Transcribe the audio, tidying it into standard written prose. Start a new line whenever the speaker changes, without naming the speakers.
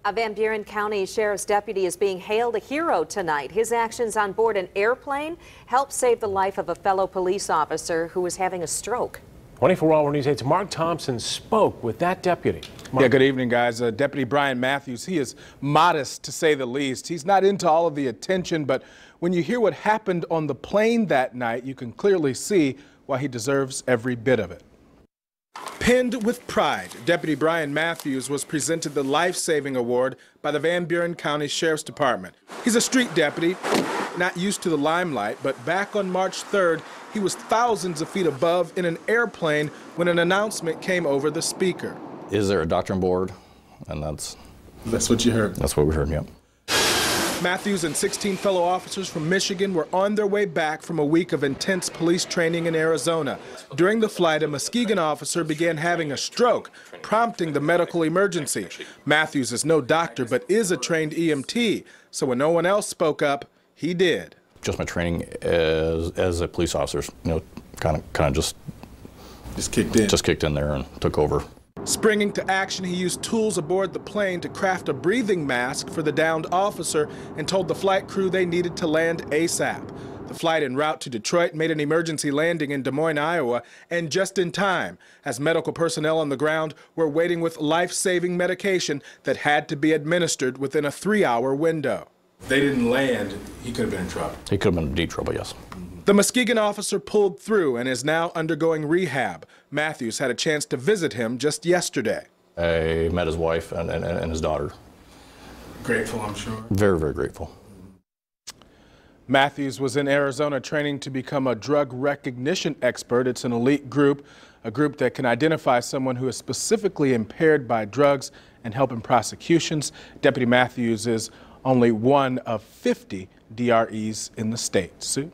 A Van Buren County Sheriff's deputy is being hailed a hero tonight. His actions on board an airplane helped save the life of a fellow police officer who was having a stroke.
24-Hour News 8's Mark Thompson spoke with that deputy. Mark.
Yeah, good evening, guys. Deputy Brian Matthews, he is modest to say the least. He's not into all of the attention, but when you hear what happened on the plane that night, you can clearly see why he deserves every bit of it. Pinned with pride, Deputy Brian Matthews was presented the Life-Saving Award by the Van Buren County Sheriff's Department. He's a street deputy, not used to the limelight, but back on March 3rd, he was thousands of feet above in an airplane when an announcement came over the speaker.
Is there a doctor on board? And that's
what you heard.
That's what we heard, yep.
Matthews and 16 fellow officers from Michigan were on their way back from a week of intense police training in Arizona. During the flight, a Muskegon officer began having a stroke, prompting the medical emergency. Matthews is no doctor, but is a trained EMT, so when no one else spoke up, he did.
Just my training as a police officer, kind of just kicked in there and took over.
Springing to action, he used tools aboard the plane to craft a breathing mask for the downed officer and told the flight crew they needed to land ASAP. The flight en route to Detroit made an emergency landing in Des Moines, Iowa, and just in time, as medical personnel on the ground were waiting with life-saving medication that had to be administered within a 3-hour window. If they didn't land, he could have been in trouble.
He could have been in deep trouble, yes.
The Muskegon officer pulled through and is now undergoing rehab. Matthews had a chance to visit him just yesterday.
I met his wife and his daughter.
Grateful, I'm sure.
Very, very grateful.
Matthews was in Arizona training to become a drug recognition expert. It's an elite group, a group that can identify someone who is specifically impaired by drugs and help in prosecutions. Deputy Matthews is only one of 50 DREs in the state. Sue?